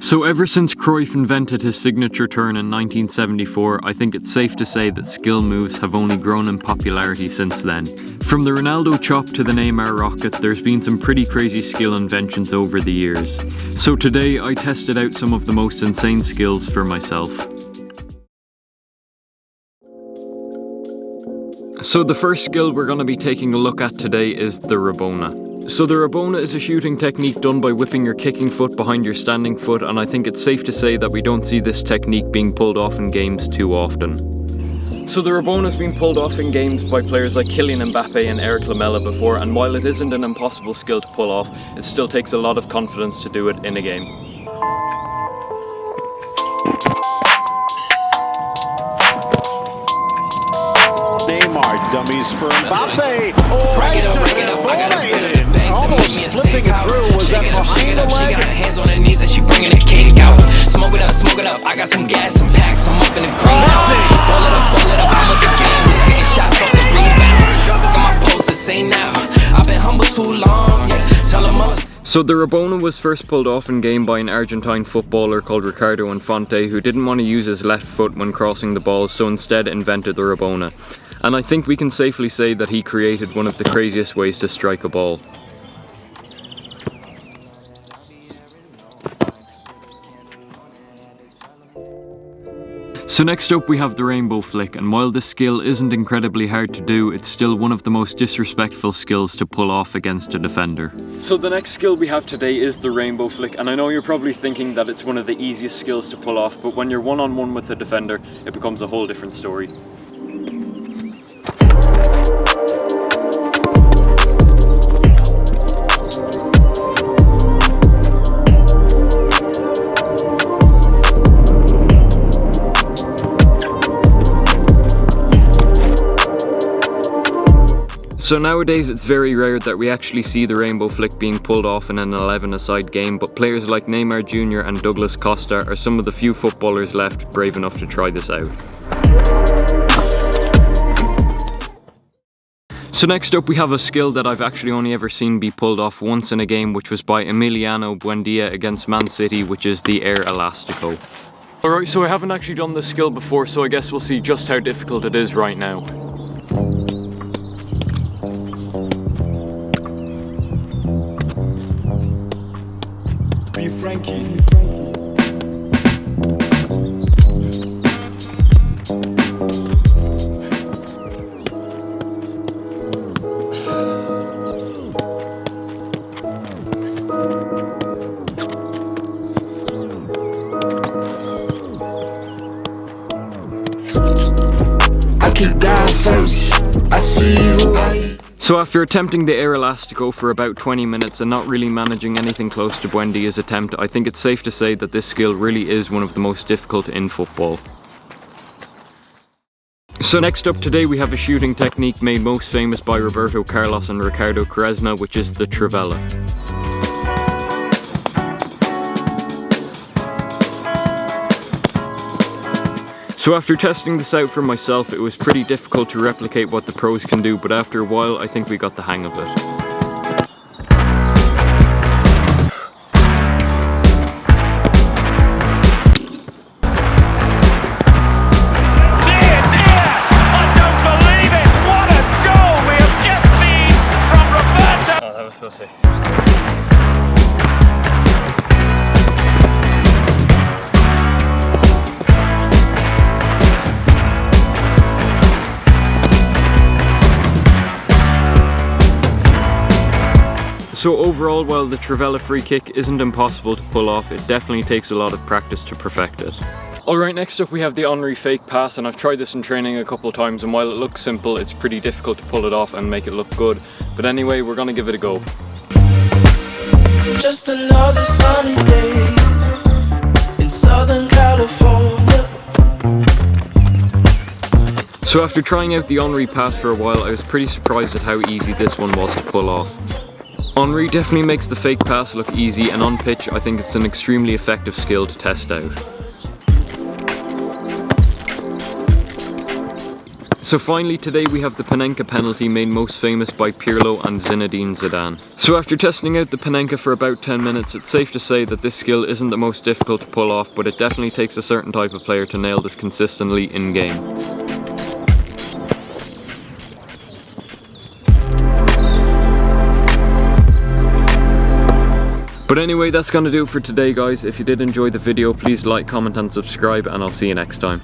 So ever since Cruyff invented his signature turn in 1974, I think it's safe to say that skill moves have only grown in popularity since then. From the Ronaldo chop to the Neymar rocket, there's been some pretty crazy skill inventions over the years. So today I tested out some of the most insane skills for myself. So the first skill we're going to be taking a look at today is the rabona. So the rabona is a shooting technique done by whipping your kicking foot behind your standing foot, and I think it's safe to say that we don't see this technique being pulled off in games too often. So the rabona has been pulled off in games by players like Kylian Mbappe and Eric Lamela before, and while it isn't an impossible skill to pull off, it still takes a lot of confidence to do it in a game. Neymar dummies for Mbappe. Oh, break it up, I got a bit of the bank. Almost flipping it through. Was that behind the leg? She got her hands on her knees and she bringing the cake out. Smoke it up. I got some gas, some packs. I'm up in the greenhouse. Ball it up. I'm with the game. Taking shots off the rebound. Look at my posters, say now. I've been humble too long. Yeah, tell them all. So the rabona was first pulled off in game by an Argentine footballer called Ricardo Infante, who didn't want to use his left foot when crossing the ball, so instead invented the rabona. And I think we can safely say that he created one of the craziest ways to strike a ball. So next up we have the rainbow flick, and while this skill isn't incredibly hard to do, it's still one of the most disrespectful skills to pull off against a defender. So the next skill we have today is the rainbow flick, and I know you're probably thinking that it's one of the easiest skills to pull off, but when you're one-on-one with a defender, it becomes a whole different story. So nowadays it's very rare that we actually see the rainbow flick being pulled off in an 11-a-side game, but players like Neymar Jr. and Douglas Costa are some of the few footballers left brave enough to try this out. So next up we have a skill that I've actually only ever seen be pulled off once in a game, which was by Emiliano Buendia against Man City, which is the air elastico. Alright, so I haven't actually done this skill before, so I guess we'll see just how difficult it is right now. Frankie. I keep God first. I see you right. So after attempting the air elastico for about 20 minutes and not really managing anything close to Buendia's attempt, I think it's safe to say that this skill really is one of the most difficult in football. So next up today we have a shooting technique made most famous by Roberto Carlos and Ricardo Quaresma, which is the trivela. So after testing this out for myself, it was pretty difficult to replicate what the pros can do, but after a while I think we got the hang of it. I don't believe it! What a goal we have just seen from Roberto! Oh, that was filthy. So overall, while the trivela free kick isn't impossible to pull off, it definitely takes a lot of practice to perfect it. Alright, next up we have the honorary fake pass, and I've tried this in training a couple of times, and while it looks simple, it's pretty difficult to pull it off and make it look good. But anyway, we're gonna give it a go. Just another sunny day in Southern California. So after trying out the honorary pass for a while, I was pretty surprised at how easy this one was to pull off. Honorary definitely makes the fake pass look easy, and on pitch I think it's an extremely effective skill to test out. So finally today we have the panenka penalty, made most famous by Pirlo and Zinedine Zidane. So after testing out the panenka for about 10 minutes, it's safe to say that this skill isn't the most difficult to pull off, but it definitely takes a certain type of player to nail this consistently in game. But anyway, that's gonna do it for today guys. If you did enjoy the video, please like, comment and subscribe, and I'll see you next time.